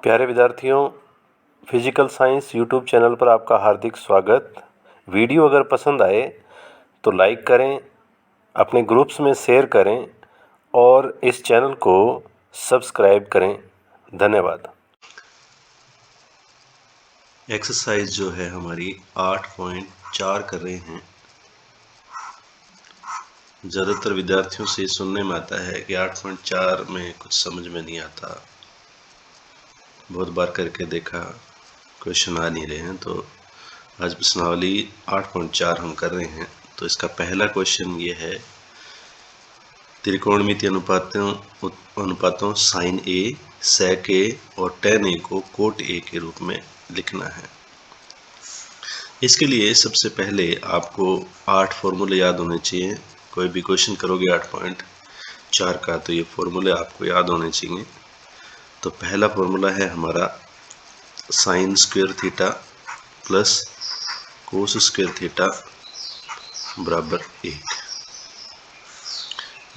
प्यारे विद्यार्थियों, physical science YouTube channel पर आपका हार्दिक स्वागत। वीडियो अगर पसंद आए तो लाइक करें, अपने ग्रुप्स में शेयर करें और इस चैनल को सब्सक्राइब करें। धन्यवाद। एक्सरसाइज जो है हमारी 8.4 कर रहे हैं। ज़्यादातर विद्यार्थियों से सुनने में आता है कि 8.4 में कुछ समझ में नहीं आता, बहुत बार करके देखा क्वेश्चन आ नहीं रहे हैं। तो आज प्रश्नावली 8.4 हम कर रहे हैं। तो इसका पहला क्वेश्चन ये है, त्रिकोणमितीय अनुपातों साइन ए, सेक ए और टेन ए को कोट ए के रूप में लिखना है। इसके लिए सबसे पहले आपको 8 फॉर्मूले याद होने चाहिए। कोई भी क्वेश्चन करोगे 8.4 का तो ये फॉर्मूले आपको याद होने चाहिए। तो पहला फॉर्मूला है हमारा sign square theta plus cos square theta बराबर 1।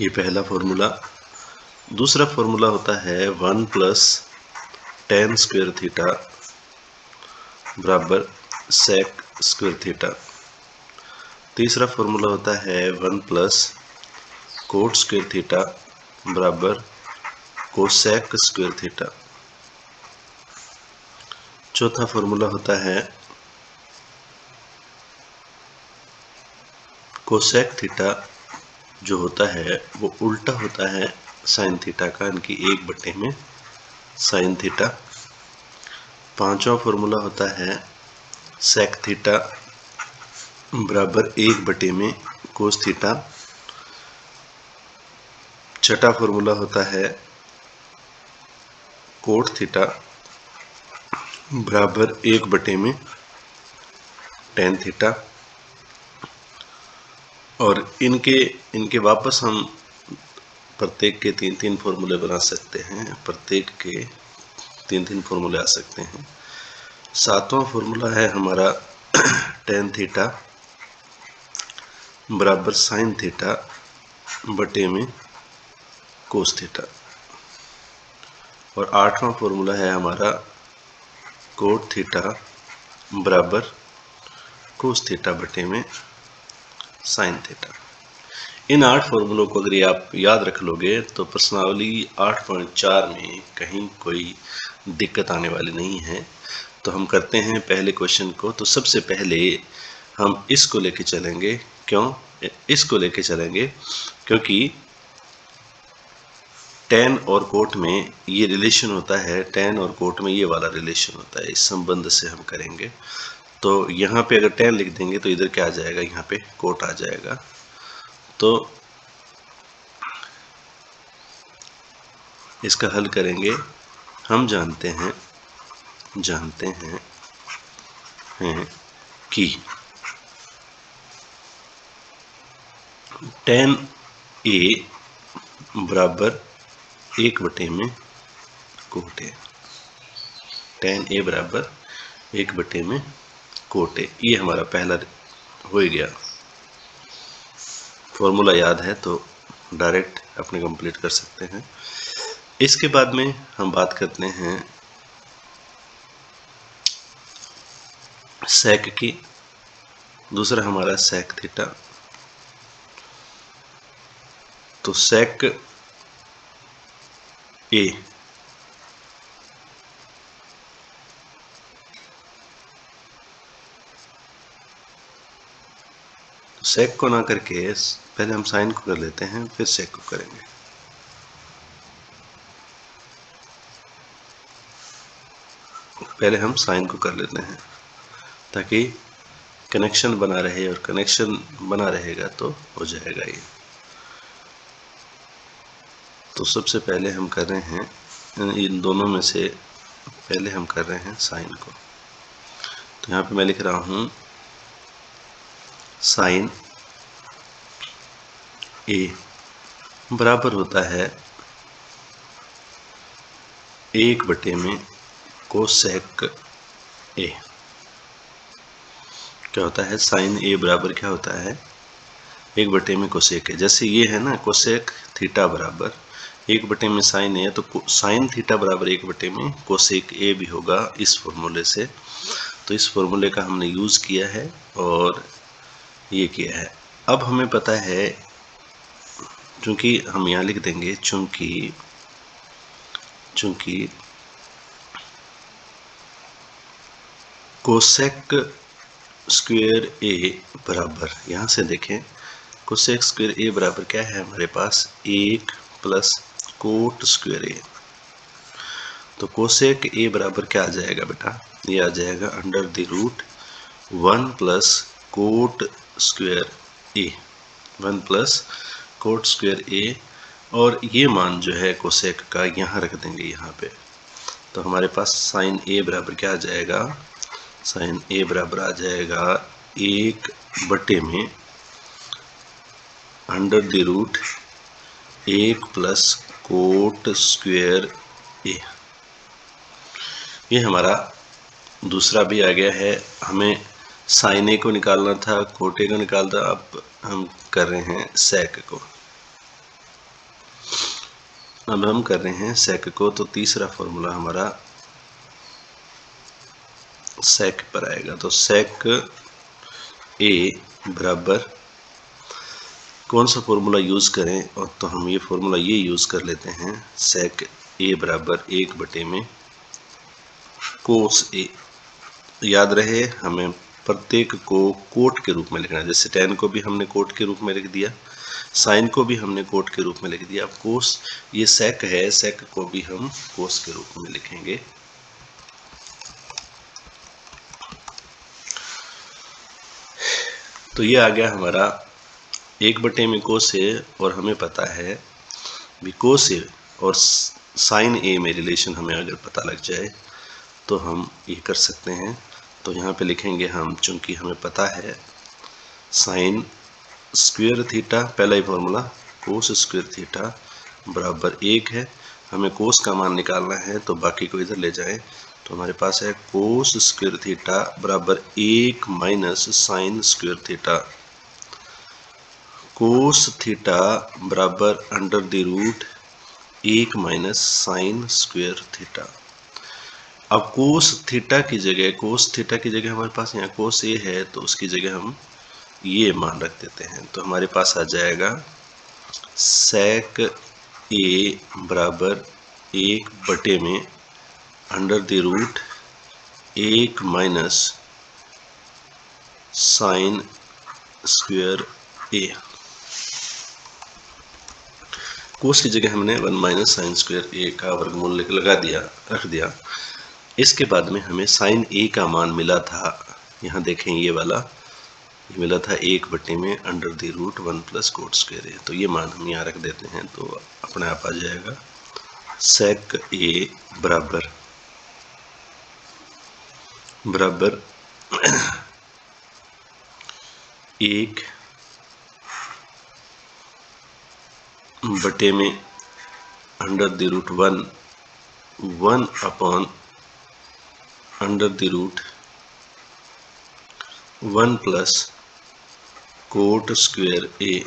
ये पहला फॉर्मूला। दूसरा फॉर्मूला होता है 1 प्लस टेन स्क्वायर थीटा बराबर सेक स्क्वायर थीटा। तीसरा फॉर्मूला होता है 1 प्लस कोट स्क्वायर थीटा बराबर कोसेक स्क्वायर थीटा। चौथा फॉर्मूला होता है कोसेक थीटा जो होता है वो उल्टा होता है साइन थीटा का, यानी कि 1 में साइन थीटा। पांचवा फॉर्मूला होता है सेक थीटा बराबर 1 में कोस थीटा। छठा फॉर्मूला होता है कोट थीटा बराबर 1 में टेन थीटा। और इनके वापस हम प्रत्येक के 3-3 फॉर्मूले बना सकते हैं। प्रत्येक के 3-3 फॉर्मूले आ सकते हैं। सातवां फॉर्मूला है हमारा टेन थीटा बराबर साइन थीटा बटे में कोस थीटा। और आठवां फॉर्मूला है हमारा कोट थीटा बराबर कोस थीटा बटे में साइन थीटा। इन 8 फॉर्मूलों को अगर आप याद रख लोगे तो प्रश्नावली 8.4 में कहीं कोई दिक्कत आने वाली नहीं है। तो हम करते हैं पहले क्वेश्चन को। तो सबसे पहले हम इसको लेके चलेंगे। क्यों इसको लेके चलेंगे? क्योंकि टेन और कोट में ये रिलेशन होता है, टेन और कोट में ये वाला रिलेशन होता है। इस संबंध से हम करेंगे। तो यहाँ पे अगर टेन लिख देंगे तो इधर क्या आ जाएगा, यहाँ पे कोट आ जाएगा। तो इसका हल करेंगे। हम जानते हैं कि टेन ए बराबर 1 में कोट ए। टेन ए बराबर 1 में कोट ए। ये हमारा पहला हो गया। फॉर्मूला याद है तो डायरेक्ट अपने कंप्लीट कर सकते हैं। इसके बाद में हम बात करते हैं सेक की। दूसरा हमारा सेक थीटा। तो सेक ए सेक को ना करके पहले हम साइन को कर लेते हैं, फिर सेक को करेंगे। पहले हम साइन को कर लेते हैं ताकि कनेक्शन बना रहे, और कनेक्शन बना रहेगा तो हो जाएगा ये। तो सबसे पहले हम कर रहे हैं इन दोनों में से पहले हम कर रहे हैं साइन को। तो यहाँ पे मैं लिख रहा हूँ साइन ए बराबर होता है 1 में कोसेक ए। क्या होता है? साइन ए बराबर क्या होता है? 1 में कोसेक ए। जैसे ये है ना, कोसेक थीटा बराबर 1 बटे में साइन ए, तो साइन थीटा बराबर 1 बटे में कोसेक ए भी होगा इस फॉर्मूले से। तो इस फॉर्मूले का हमने यूज़ किया है और ये किया है। अब हमें पता है, चूंकि हम यहाँ लिख देंगे चूंकि कोसेक स्क्वायर ए बराबर, यहाँ से देखें कोसेक स्क्वायर ए बराबर क्या है हमारे पास, 1 प्लस कोट स्क्वायर ए। तो कोसेक ए बराबर क्या आ जाएगा बेटा, ये आ जाएगा √1 plus cot square A, 1 plus cot square ए, और ये मान जो है कोसेक का यहाँ रख देंगे यहाँ पे। तो हमारे पास साइन ए बराबर क्या आ जाएगा, साइन ए बराबर आ जाएगा 1 बटे में √1 प्लस कोट स्क्वायर ए। ये हमारा दूसरा भी आ गया है। हमें साइन ए को निकालना था, कोट ए को निकालना था, अब हम कर रहे हैं सेक को। अब हम कर रहे हैं सेक को, तो तीसरा फॉर्मूला हमारा सेक पर आएगा। तो सेक ए बराबर कौन सा फॉर्मूला यूज़ करें, और तो हम ये फॉर्मूला ये यूज़ कर लेते हैं, सेक ए बराबर 1 बटे में कोस ए। याद रहे हमें प्रत्येक को कोट के रूप में लिखना है, जैसे टेन को भी हमने कोट के रूप में लिख दिया, साइन को भी हमने कोट के रूप में लिख दिया। अब कोस, ये सेक है, सेक को भी हम कोस के रूप में लिखेंगे। तो ये आ गया हमारा 1 बटे में कोस ए, और हमें पता है भी कोस ए और साइन ए में रिलेशन हमें अगर पता लग जाए तो हम ये कर सकते हैं। तो यहाँ पे लिखेंगे हम, चूंकि हमें पता है साइन स्क्वायर थीटा, पहला ही फॉर्मूला कोस स्क्वायर थीटा बराबर 1 है। हमें कोस का मान निकालना है, तो बाकी को इधर ले जाएं, तो हमारे पास है कोस स्क्वायर थीटा बराबर 1 minus sign square theta. Cos theta बराबर √1 माइनस साइन स्क्वायर थीटा। अब कोस थीटा की जगह हमारे पास यहाँ कोस ए है, तो उसकी जगह हम ये मान रख देते हैं। तो हमारे पास आ जाएगा सेक ए बराबर 1 बटे में √1 माइनस साइन स्क्वायर ए। कोस की जगह हमने 1 माइनस साइन स्क्वायर ए का वर्गमूल रख दिया। इसके बाद में हमें साइन ए का मान मिला था, यहाँ देखें ये वाला, ये मिला था 1 बटे में √1 प्लस कोट स्क्वायर ए। तो ये मान हम यहाँ रख देते हैं, तो अपने आप आ जाएगा सेक ए बराबर 1 बटे में √1 1 अपॉन √1 प्लस कोट स्क्वायर ए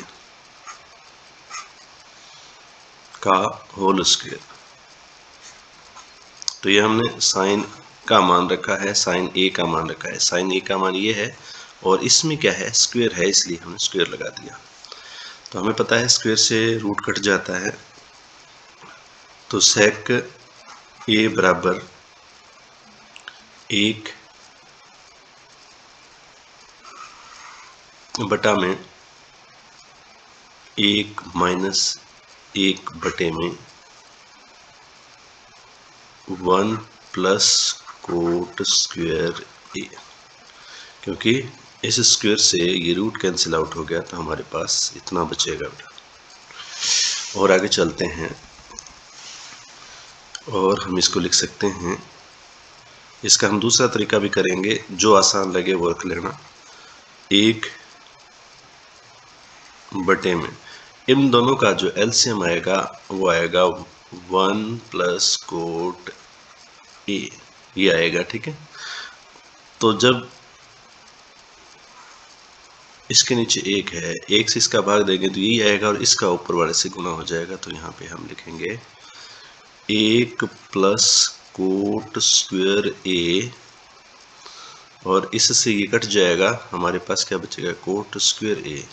का होल स्क्वायर। तो ये हमने साइन का मान रखा है, साइन ए का मान रखा है। साइन ए का मान ये है, और इसमें क्या है, स्क्वायर है, इसलिए हमने स्क्वायर लगा दिया। तो हमें पता है स्क्वायर से रूट कट जाता है। तो सेक ए बराबर 1 बटा में 1 माइनस 1 बटे में 1 प्लस कोट स्क्वायर ए। क्योंकि इस स्क्वायर से ये रूट कैंसिल आउट हो गया, तो हमारे पास इतना बचेगा बेटा। और आगे चलते हैं, और हम इसको लिख सकते हैं, इसका हम दूसरा तरीका भी करेंगे, जो आसान लगे वो रख लेना। 1 बटे में इन दोनों का जो एलसीएम आएगा वो आएगा 1 प्लस कोट ए, ये आएगा, ठीक है। तो जब इसके नीचे एक है, एक से इसका भाग देंगे तो यही आएगा और इसका ऊपर वाले से गुना हो जाएगा। तो यहाँ पे हम लिखेंगे 1 प्लस कोट स्क्वायर ए, और इससे ये कट जाएगा, हमारे पास क्या बचेगा, कोट स्क्वायर ए।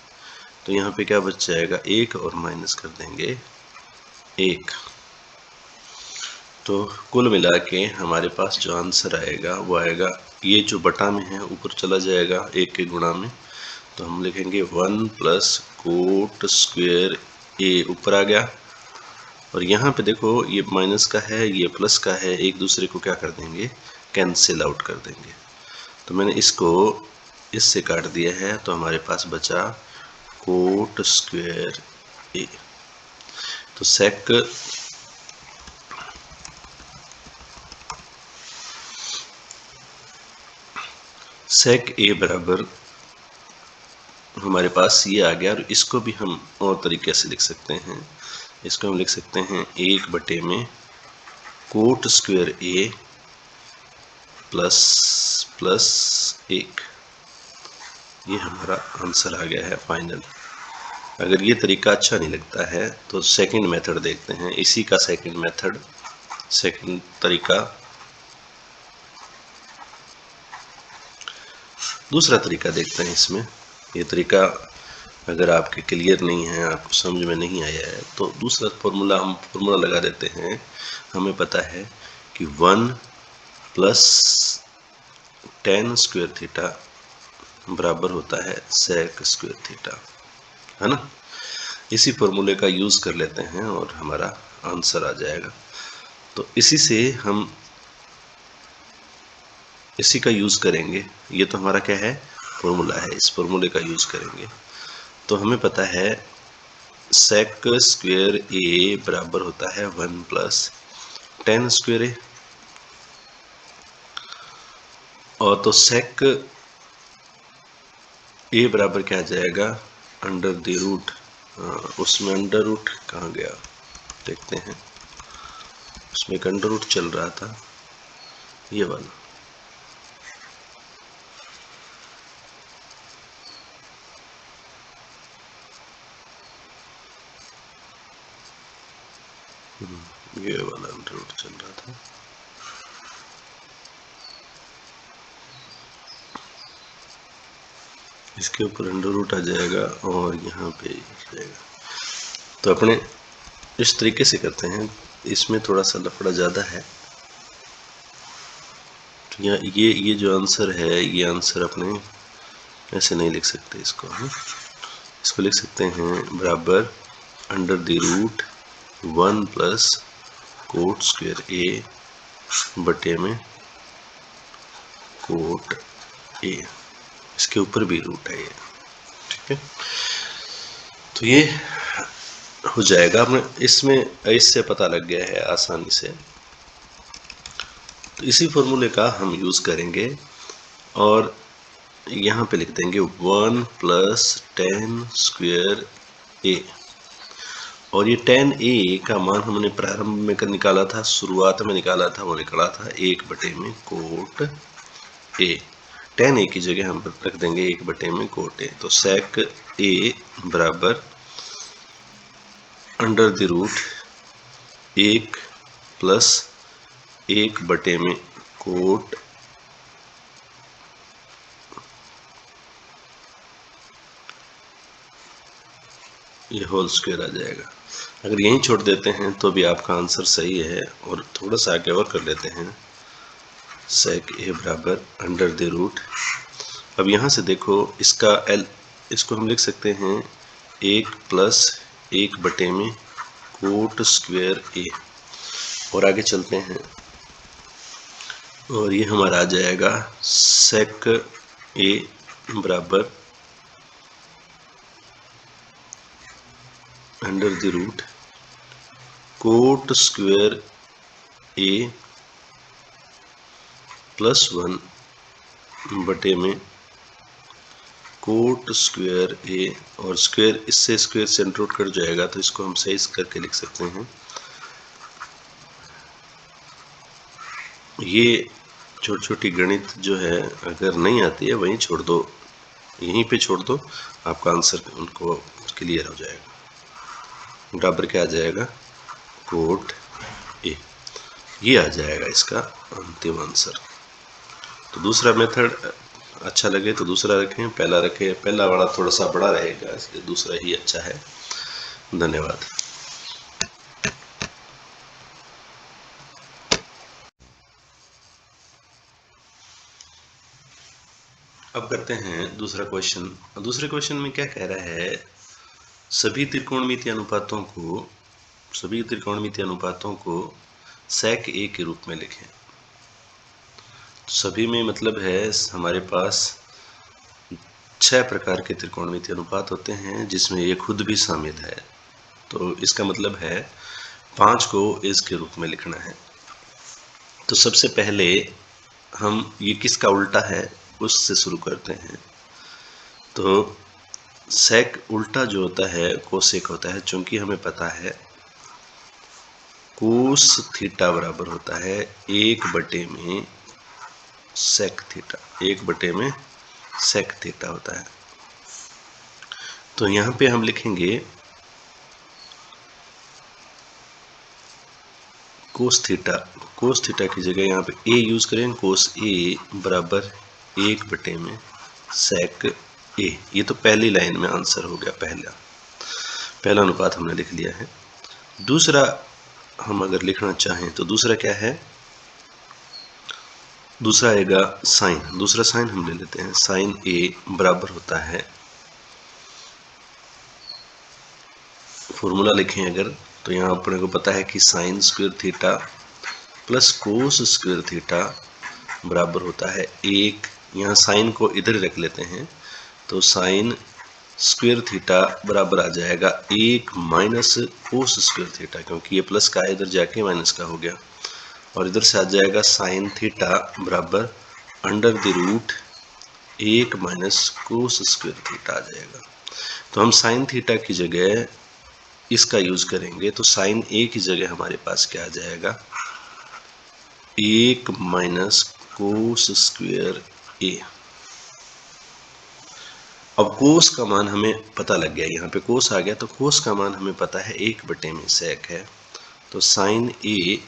तो यहाँ पे क्या बच जाएगा, 1 और माइनस कर देंगे 1। तो कुल मिला के हमारे पास जो आंसर आएगा वो आएगा, ये जो बटा में है ऊपर चला जाएगा 1 के गुणा में, तो हम लिखेंगे 1 प्लस कोट स्क्वायर ए ऊपर आ गया। और यहाँ पे देखो ये माइनस का है, ये प्लस का है, एक दूसरे को क्या कर देंगे, कैंसिल आउट कर देंगे। तो मैंने इसको इससे काट दिया है, तो हमारे पास बचा कोट स्क्वायर ए। तो सेक ए बराबर हमारे पास ये आ गया। और इसको भी हम और तरीके से लिख सकते हैं, इसको हम लिख सकते हैं 1 बटे में coat square A plus plus 1। ये हमारा आंसर आ गया है फाइनल। अगर ये तरीका अच्छा नहीं लगता है तो सेकंड मेथड देखते हैं, इसी का सेकंड तरीका, दूसरा तरीका देखते हैं। इसमें ये तरीका अगर आपके क्लियर नहीं है, आपको समझ में नहीं आया है, तो दूसरा हम फॉर्मूला लगा देते हैं। हमें पता है कि 1 प्लस tan स्क्वायर थीटा बराबर होता है sec स्क्वायर थीटा, है ना। इसी फॉर्मूले का यूज़ कर लेते हैं और हमारा आंसर आ जाएगा। तो इसी का यूज़ करेंगे। ये तो हमारा क्या है, फॉर्मूला है, इस फॉर्मूले का यूज़ करेंगे। तो हमें पता है sec स्क्वायर ए बराबर होता है 1 प्लस tan स्क्वायर ए, और तो sec ए बराबर क्या आ जाएगा, अंडर द रूट। उसमें अंडर रूट कहाँ गया, देखते हैं। उसमें एक अंडर रूट चल रहा था, ये वाला। ये वाला अंडर रूट चल रहा था। इसके ऊपर अंडर रूट आ जाएगा और यहाँ पे जाएगा। तो अपने इस तरीके से करते हैं, इसमें थोड़ा सा लफड़ा ज़्यादा है। तो ये जो आंसर है, ये आंसर अपने ऐसे नहीं लिख सकते इसको, हम इसको लिख सकते हैं बराबर under the root 1 plus cot square A बटे में कोट ए, इसके ऊपर भी रूट है ये, ठीक है। तो ये हो जाएगा, अपने इसमें इससे पता लग गया है आसानी से। तो इसी फॉर्मूले का हम यूज़ करेंगे और यहाँ पे लिख देंगे 1 प्लस tan स्क्वायर ए। और ये tan ए का मान हमने प्रारंभ में निकाला था, शुरुआत में निकाला था, वो निकाला था 1 बटे में कोट ए। tan ए की जगह हम रख देंगे 1 बटे में कोट ए। तो sec ए बराबर अंडर द रूट 1 प्लस 1 बटे में कोट ये होल स्क्वायर आ जाएगा। अगर यहीं छोड़ देते हैं तो भी आपका आंसर सही है। और थोड़ा सा आगे और कर लेते हैं, sec ए बराबर अंडर द रूट, अब यहाँ से देखो इसका इसको हम लिख सकते हैं 1 प्लस 1 बटे में कोट स्क्वायर ए। और आगे चलते हैं और ये हमारा आ जाएगा sec ए बराबर under the root cot square A plus 1 बटे में कोट स्क्वायर ए। और स्क्वायर, इससे स्क्वायर सेंटर आउट कट जाएगा, तो इसको हम सही करके लिख सकते हैं। ये छोटी छोटी गणित जो है अगर नहीं आती है वहीं छोड़ दो, यहीं पे छोड़ दो, आपका आंसर उनको क्लियर हो जाएगा। बराबर क्या आ जाएगा, कोट ए, ये आ जाएगा इसका अंतिम आंसर। तो दूसरा मेथड अच्छा लगे तो दूसरा रखें, पहला रखें, पहला वाला थोड़ा सा बड़ा रहेगा इसलिए दूसरा ही अच्छा है। धन्यवाद। अब करते हैं दूसरा क्वेश्चन। दूसरे क्वेश्चन में क्या कह रहा है, सभी त्रिकोणमितीय अनुपातों को sec a के रूप में लिखें। सभी में मतलब है हमारे पास 6 प्रकार के त्रिकोणमितीय अनुपात होते हैं जिसमें ये खुद भी शामिल है। तो इसका मतलब है 5 को इस के रूप में लिखना है। तो सबसे पहले हम ये किसका उल्टा है उससे शुरू करते हैं। तो सेक उल्टा जो होता है कोसेक होता है, चूंकि हमें पता है कोस थीटा बराबर होता है 1/में सेक थीटा, 1/में सेक थीटा होता है। तो यहाँ पे हम लिखेंगे कोस थीटा की जगह यहाँ पे ए यूज करें, कोस ए बराबर 1/में सेक ए। ये तो पहली लाइन में आंसर हो गया, पहला अनुपात हमने लिख लिया है। दूसरा हम अगर लिखना चाहें तो दूसरा क्या है, दूसरा आएगा साइन। दूसरा साइन हम ले लेते हैं, साइन ए बराबर होता है, फॉर्मूला लिखें अगर तो यहाँ अपने को पता है कि sign square theta plus cos square theta बराबर होता है 1। यहाँ साइन को इधर रख लेते हैं तो साइन स्क्वायर थीटा बराबर आ जाएगा 1 माइनस कोस स्क्वायर थीटा, क्योंकि ये प्लस का इधर जाके माइनस का हो गया, और इधर से आ जाएगा साइन थीटा बराबर under the root 1 minus cos square theta आ जाएगा। तो हम साइन थीटा की जगह इसका यूज करेंगे तो साइन ए की जगह हमारे पास क्या आ जाएगा, 1 माइनस कोस स्क्वायर ए। अब कोस का मान हमें पता लग गया, यहाँ पे कोस आ गया तो कोस का मान हमें पता है 1/में सेक है। तो साइन ए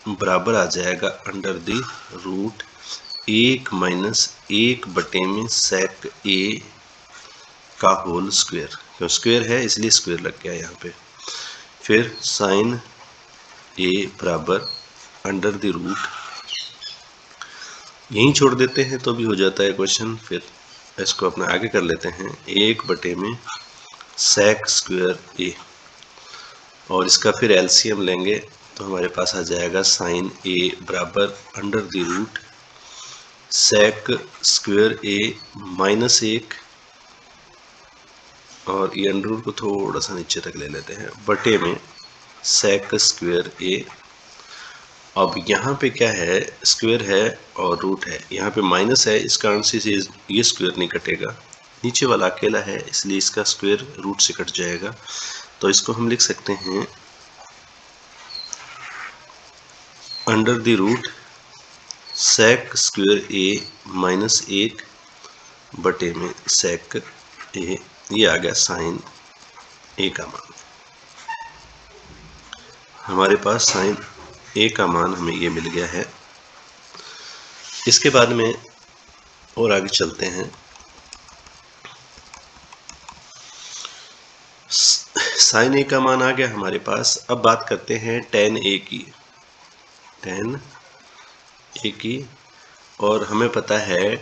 बराबर आ जाएगा अंडर द रूट 1 माइनस 1/में सेक ए का होल स्क्वायर, क्यों स्क्वायर है इसलिए स्क्वायर लग गया यहाँ पे। फिर साइन ए बराबर अंडर द रूट, यहीं छोड़ देते हैं तो भी हो जाता है क्वेश्चन। फिर इसको अपना आगे कर लेते हैं, 1/में सेक स्क्वायर ए, और इसका फिर एलसीएम लेंगे तो हमारे पास आ जाएगा साइन ए बराबर under the root sec square A minus 1, और ये अंडर रूट को थोड़ा सा नीचे तक ले लेते हैं, बटे में सेक स्क्वायर ए। अब यहाँ पे क्या है, स्क्वायर है और रूट है, यहाँ पे माइनस है, इस कारण से ये स्क्वायर नहीं कटेगा, नीचे वाला अकेला है इसलिए इसका स्क्वायर रूट से कट जाएगा। तो इसको हम लिख सकते हैं under the root sec square A minus 1 बटे में सेक ए, ये आ गया साइन ए का मान। हमारे पास साइन ए का मान हमें ये मिल गया है। इसके बाद में और आगे चलते हैं, साइन ए का मान आ गया हमारे पास। अब बात करते हैं टेन ए की, टेन ए की, और हमें पता है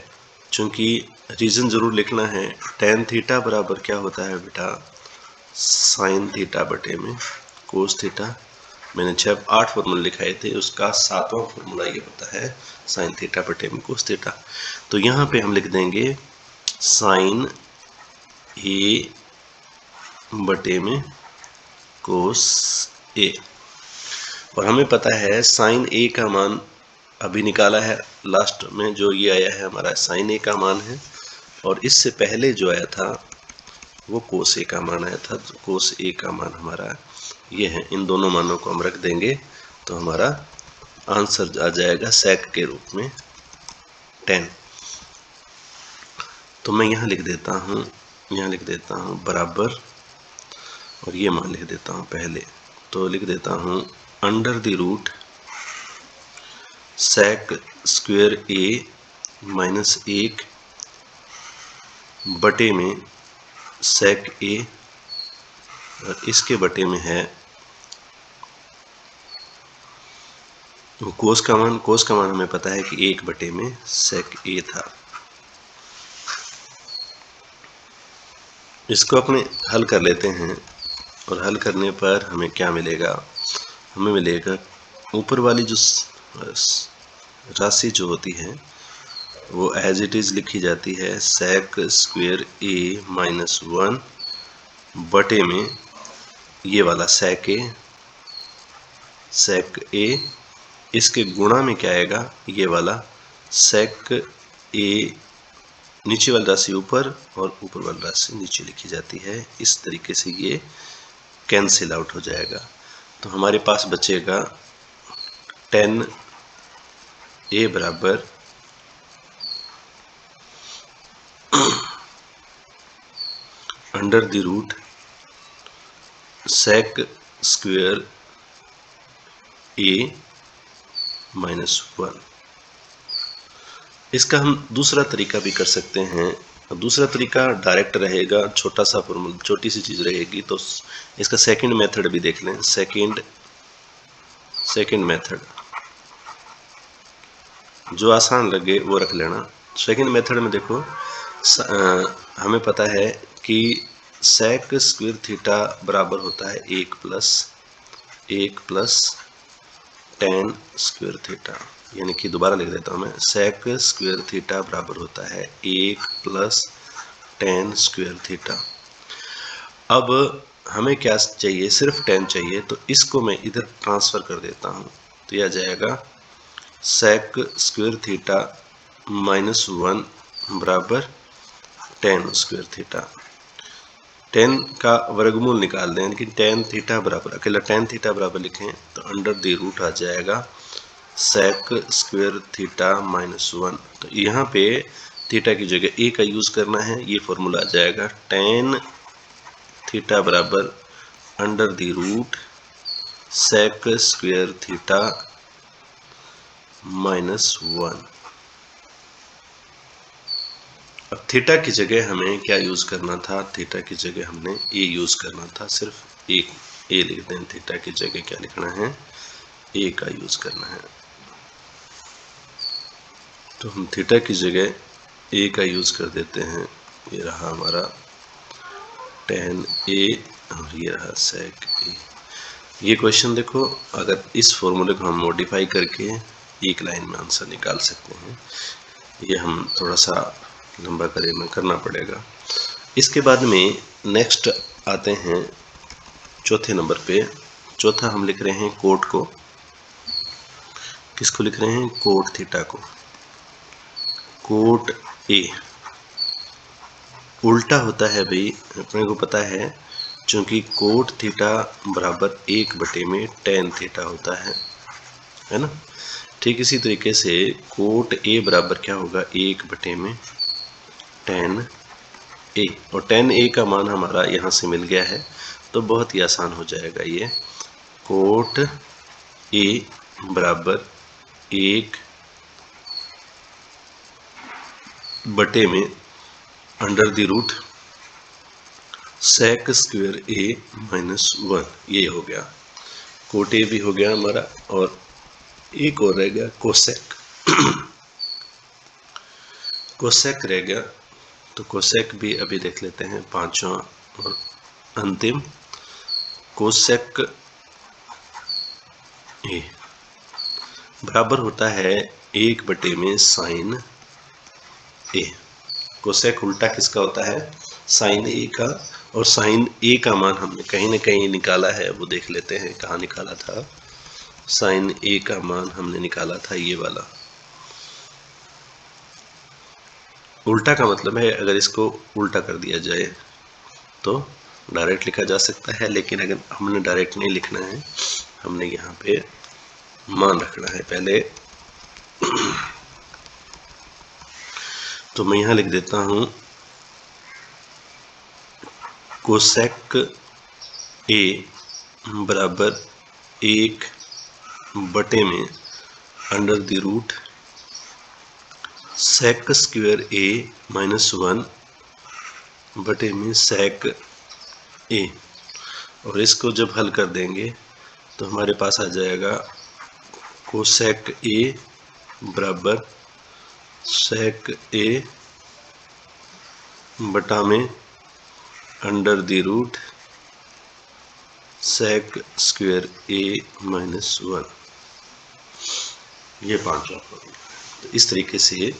चूंकि रीजन जरूर लिखना है, टेन थीटा बराबर क्या होता है बेटा, साइन थीटा बटे में कोस थीटा। मैंने 8 फॉर्मूला लिखाए थे, उसका 7वां फॉर्मूला ये होता है साइन थीटा बटे में कोस थीटा। तो यहाँ पे हम लिख देंगे साइन ए बटे में कोस ए, और हमें पता है साइन ए का मान अभी निकाला है, लास्ट में जो ये आया है हमारा साइन ए का मान है, और इससे पहले जो आया था वो कोस ए का मान आया था। तो कोस ए का मान हमारा ये है, इन दोनों मानों को हम रख देंगे तो हमारा आंसर आ जाएगा सेक के रूप में 10। तो मैं यहाँ लिख देता हूँ बराबर, और ये मान लिख देता हूँ पहले। तो लिख देता हूँ under the root sec square A minus 1 बटे में सेक ए, और इसके बटे में है कोस का मान हमें पता है कि 1 बटे में सेक ए था। इसको अपने हल कर लेते हैं, और हल करने पर हमें क्या मिलेगा, हमें मिलेगा ऊपर वाली जो राशि जो होती है वो एज इट इज लिखी जाती है सेक स्क्वायर ए माइनस 1 बटे में ये वाला सेक ए, इसके गुणा में क्या आएगा, ये वाला सेक ए, नीचे वाली राशि ऊपर और ऊपर वाली राशि नीचे लिखी जाती है। इस तरीके से ये कैंसिल आउट हो जाएगा। तो हमारे पास बचेगा 10 ए बराबर under the root sec square A minus 1। इसका हम दूसरा तरीका भी कर सकते हैं। दूसरा तरीका डायरेक्ट रहेगा, छोटा सा फॉर्मूला, छोटी सी चीज़ रहेगी। तो इसका सेकंड मेथड भी देख लें। सेकंड मेथड जो आसान लगे वो रख लेना। सेकंड मेथड में देखो, हमें पता है कि सेक स्क्वायर थीटा बराबर होता है 1 प्लस टेन स्क्वायर थीटा, यानी कि दोबारा लिख देता हूँ मैं, सेक स्क्वायर थीटा बराबर होता है 1 प्लस टेन स्क्वायर थीटा। अब हमें क्या चाहिए, सिर्फ 10 चाहिए, तो इसको मैं इधर ट्रांसफ़र कर देता हूँ। तो यह जाएगा सेक स्क्वायर थीटा माइनस 1 बराबर टेन स्क्वायर थीटा। 10 का वर्गमूल निकाल दें, यानी कि टेन थीटा बराबर, अकेला टेन थीटा बराबर लिखें तो अंडर द रूट आ जाएगा सेक स्क्वायर थीटा माइनस 1। तो यहाँ पे थीटा की जगह ए का यूज़ करना है। ये फॉर्मूला आ जाएगा टेन थीटा बराबर under the root sec square theta minus 1। अब थीटा की जगह हमें क्या यूज़ करना था, थीटा की जगह हमने ए यूज़ करना था। सिर्फ एक ए लिख दें, थीटा की जगह क्या लिखना है, ए का यूज़ करना है। तो हम थीटा की जगह ए का यूज़ कर देते हैं। ये रहा हमारा टेन ए और ये रहा सेक ए। ये क्वेश्चन देखो, अगर इस फॉर्मूले को हम मॉडिफाई करके एक लाइन में आंसर निकाल सकते हैं। ये हम थोड़ा सा लंबा करना पड़ेगा। इसके बाद में नेक्स्ट आते हैं चौथे नंबर पे। चौथा हम लिख रहे हैं कोट को। किसको लिख रहे हैं, कोट थीटा को। कोट ए उल्टा होता है भाई, अपने को पता है, क्योंकि कोट थीटा बराबर 1 बटे में टेन थीटा होता है ना। ठीक इसी तरीके से कोट ए बराबर क्या होगा, 1 बटे में टेन ए, और टेन ए का मान हमारा यहाँ से मिल गया है, तो बहुत ही आसान हो जाएगा ये। कोट ए बराबर 1 बटे में under the root sec square A minus 1। ये हो गया, कोट ए भी हो गया हमारा, और एक और रह गया कोसेक। कोसेक रह गया, तो कोसेक भी अभी देख लेते हैं, पांचवा और अंतिम। कोसेक ए बराबर होता है 1 बटे में साइन ए। कोसेक उल्टा किसका होता है, साइन ए का। और साइन ए का मान हमने कहीं ना कहीं निकाला है, वो देख लेते हैं कहाँ निकाला था। साइन ए का मान हमने निकाला था ये वाला। उल्टा का मतलब है अगर इसको उल्टा कर दिया जाए तो डायरेक्ट लिखा जा सकता है, लेकिन अगर हमने डायरेक्ट नहीं लिखना है, हमने यहाँ पे मान रखना है पहले। तो मैं यहाँ लिख देता हूँ कोसेक ए बराबर 1 बटे में under the root sec square A -1 बटे में सेक ए। और इसको जब हल कर देंगे तो हमारे पास आ जाएगा कोसेक ए बराबर सेक ए बटा में under the root sec square A -1। ये पांचवा प्रॉब्लम। तो इस तरीके से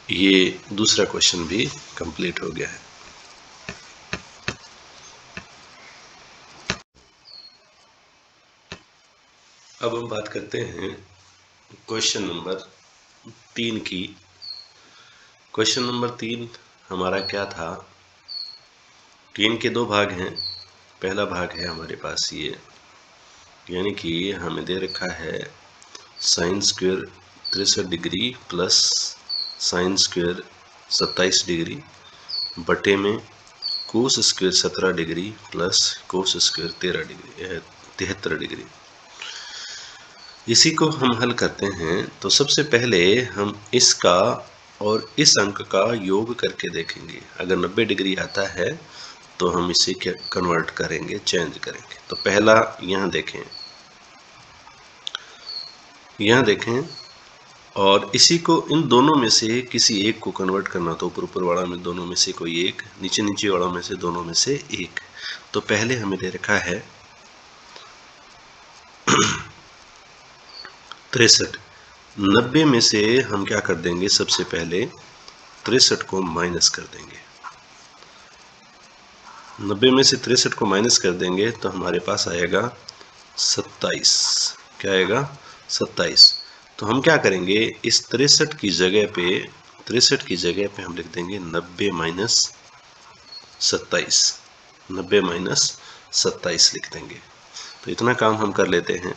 ये दूसरा क्वेश्चन भी कंप्लीट हो गया है। अब हम बात करते हैं क्वेश्चन नंबर 3 की। क्वेश्चन नंबर 3 हमारा क्या था कि इनके दो भाग हैं। पहला भाग है हमारे पास ये, यानी कि हमें दे रखा है sine square 63 degree plus sine square 27 degree बटे में cos square 17 degree plus cos square 73 degree. इसी को हम हल करते हैं तो सबसे पहले हम इसका और इस अंक का योग करके देखेंगे। अगर 90 डिग्री आता है तो हम इसे क्या कन्वर्ट करेंगे, चेंज करेंगे। तो पहला यहाँ देखें और इसी को इन दोनों में से किसी एक को कन्वर्ट करना, तो ऊपर वाला में दोनों में से कोई एक, नीचे वाला में से दोनों में से एक। तो पहले हमें दे रखा है 63। 90 में से हम क्या कर देंगे, सबसे पहले 63 को माइनस कर देंगे। 90 में से 63 को माइनस कर देंगे तो हमारे पास आएगा 27। क्या आएगा? 27। तो हम क्या करेंगे, इस 63 की जगह पे हम लिख देंगे 90 माइनस 27। 90 माइनस 27 लिख देंगे। तो इतना काम हम कर लेते हैं।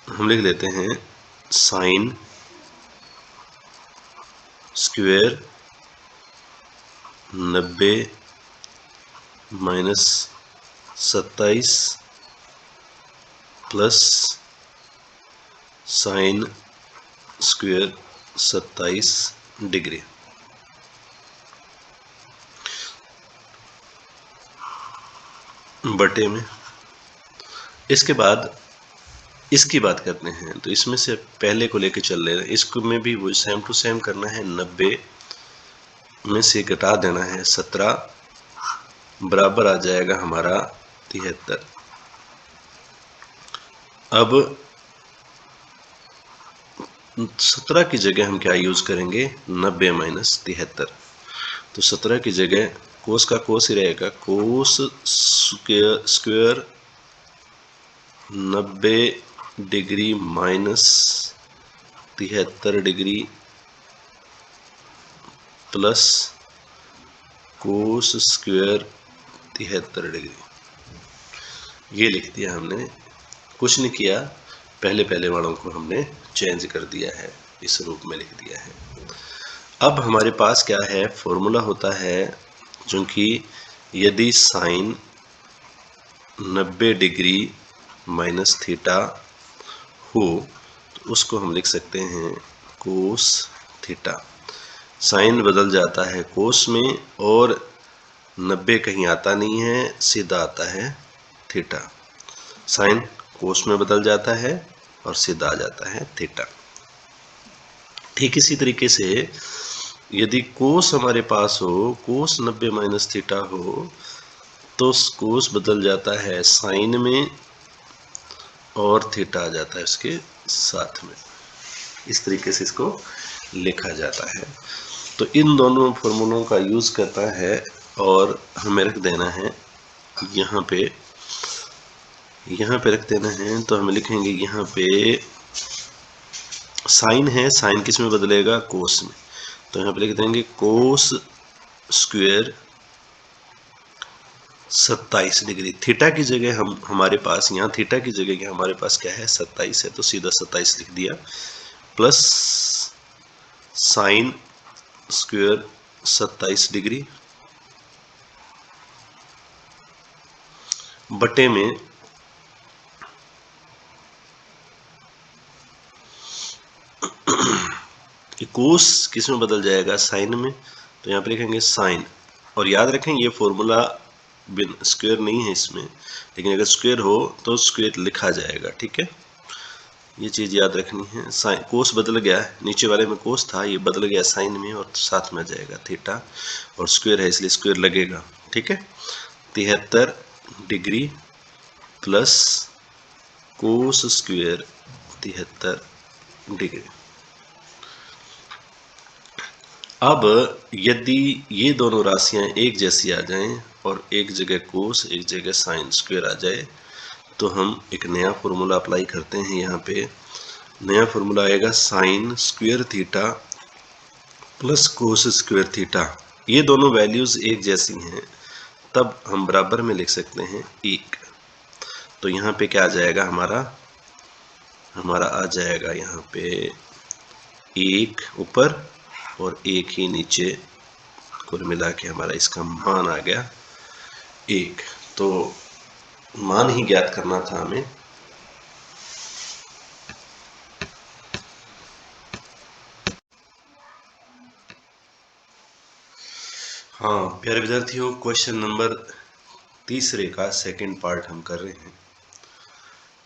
हम लिख लेते हैं sine square 90 minus 27 plus sine square 27 degree. बटे में इसके बाद इसकी बात करते हैं। तो इसमें से पहले को लेके चल रहे हैं, इसको में भी वो सेम टू सेम करना है। 90 में से घटा देना है 17, बराबर आ जाएगा हमारा 73। अब 17 की जगह हम क्या यूज करेंगे, 90 माइनस 73। तो 17 की जगह कोस का कोस ही रहेगा, cos square 90 degree minus 73 degree plus cos square 73 degree. ये लिख दिया हमने, कुछ नहीं किया, पहले वालों को हमने चेंज कर दिया है, इस रूप में लिख दिया है। अब हमारे पास क्या है, फॉर्मूला होता है, क्योंकि यदि साइन 90 डिग्री माइनस थीटा हो तो उसको हम लिख सकते हैं कोस थीटा। साइन बदल जाता है कोस में और 90 कहीं आता नहीं है, सीधा आता है थीटा। साइन कोस में बदल जाता है और सीधा आ जाता है थीटा। ठीक इसी तरीके से यदि कोस हमारे पास हो, कोस 90 माइनस थीटा हो, तो कोस बदल जाता है साइन में और थीटा आ जाता है उसके साथ में। इस तरीके से इसको लिखा जाता है। तो इन दोनों फॉर्मूलों का यूज करता है और हमें रख देना है यहाँ पे रख देना है। तो हम लिखेंगे यहाँ पे साइन है, साइन किस में बदलेगा, कोस में। तो यहाँ पे लिख देंगे कोस स्क्वायर 27 डिग्री। थीटा की जगह हमारे पास यहाँ थीटा की जगह हमारे पास क्या है, 27 है, तो सीधा 27 लिख दिया, प्लस साइन स्क्वायर 27 डिग्री बटे में कोस किस में बदल जाएगा, साइन में, तो यहाँ पे लिखेंगे साइन। और याद रखें ये फॉर्मूला स्क्वायर नहीं है इसमें, लेकिन अगर स्क्वायर हो तो स्क्वायर लिखा जाएगा, ठीक है, ये चीज़ याद रखनी है। साइन कोस बदल गया है, नीचे वाले में कोस था, ये बदल गया साइन में और साथ में आ जाएगा थीटा, और स्क्वायर है इसलिए स्क्वायर लगेगा, ठीक है। 73 degree plus cos square 73 degree. अब यदि ये दोनों राशियां एक जैसी आ जाएं और एक जगह कोस एक जगह साइन स्क्वायर आ जाए, तो हम एक नया फॉर्मूला अप्लाई करते हैं। यहाँ पे नया फॉर्मूला आएगा sign square theta plus cos square theta. ये दोनों वैल्यूज एक जैसी हैं, तब हम बराबर में लिख सकते हैं 1। तो यहाँ पे क्या आ जाएगा, हमारा आ जाएगा यहाँ पे 1 ऊपर और 1 ही नीचे, कुल मिला के हमारा इसका मान आ गया 1। तो मान ही ज्ञात करना था हमें। हाँ प्यारे विद्यार्थियों, क्वेश्चन नंबर 3 का सेकंड पार्ट हम कर रहे हैं,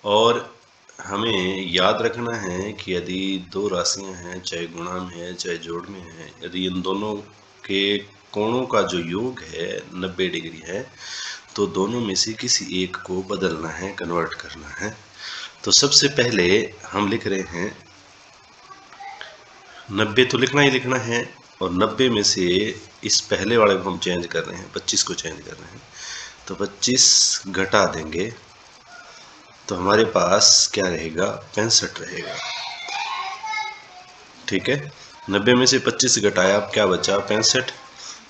और हमें याद रखना है कि यदि दो राशियां हैं, चाहे गुणा में है चाहे जोड़ में है, यदि इन दोनों के कोणों का जो योग है 90 डिग्री है, तो दोनों में से किसी एक को बदलना है, कन्वर्ट करना है। तो सबसे पहले हम लिख रहे हैं 90, तो लिखना ही लिखना है, और 90 में से इस पहले वाले को हम चेंज कर रहे हैं, 25 को चेंज कर रहे हैं, तो 25 घटा देंगे तो हमारे पास क्या रहेगा, 65 रहेगा, ठीक है। 90 में से 25 घटाया, अब क्या बचा, 65।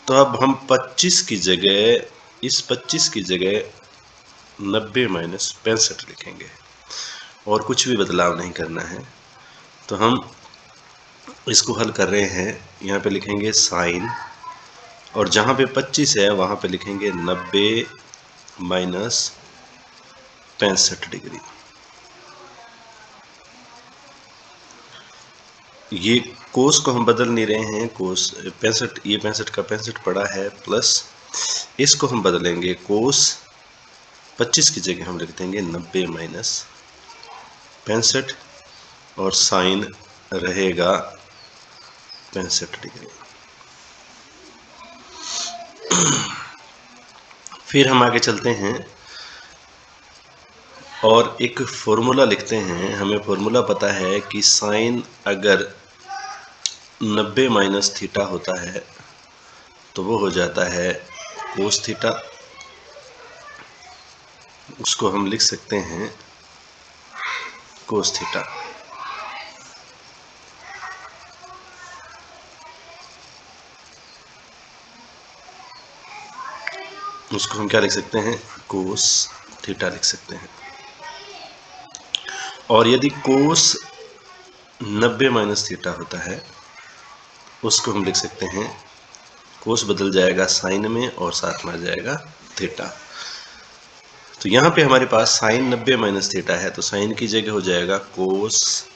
तो अब हम 25 की जगह, इस 25 की जगह 90 माइनस 65 लिखेंगे, और कुछ भी बदलाव नहीं करना है। तो हम इसको हल कर रहे हैं, यहाँ पे लिखेंगे साइन, और जहाँ पे 25 है वहाँ पे लिखेंगे 90 माइनस 65 डिग्री। ये कोस को हम बदल नहीं रहे हैं, कोस 65, ये 65 का 65 पड़ा है, प्लस इसको हम बदलेंगे, कोस 25 की जगह हम लिख देंगे 90 माइनस 65, और साइन रहेगा 65 डिग्री। फिर हम आगे चलते हैं और एक फॉर्मूला लिखते हैं। हमें फॉर्मूला पता है कि साइन अगर 90 माइनस थीटा होता है तो वो हो जाता है कोस थीटा, उसको हम लिख सकते हैं कोस थीटा। उसको हम क्या लिख सकते हैं, कोस थीटा लिख सकते हैं। और यदि कोस 90 माइनस थीटा होता है, उसको हम लिख सकते हैं, कोस बदल जाएगा साइन में और साथ में आ जाएगा थीटा। तो यहाँ पे हमारे पास साइन 90 माइनस थीटा है, तो साइन की जगह हो जाएगा कोस,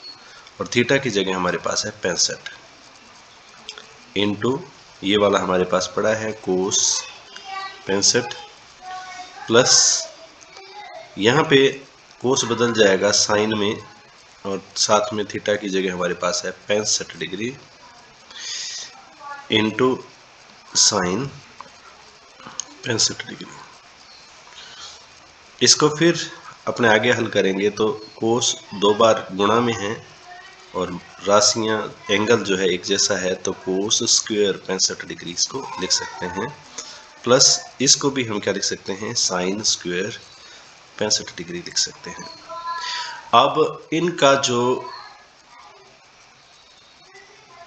और थीटा की जगह हमारे पास है 65 इंटू ये वाला हमारे पास पड़ा है कोस 65, प्लस यहाँ पे कोस बदल जाएगा साइन में, और साथ में थीटा की जगह हमारे पास है 65 डिग्री इंटू साइन 65 डिग्री। इसको फिर अपने आगे हल करेंगे तो कोस 2 बार गुणा में है और राशियां एंगल जो है एक जैसा है, तो कोस स्क्वायर 65 डिग्री इसको लिख सकते हैं, प्लस इसको भी हम क्या लिख सकते हैं, साइन स्क्वायर 65 डिग्री लिख सकते हैं। अब इनका जो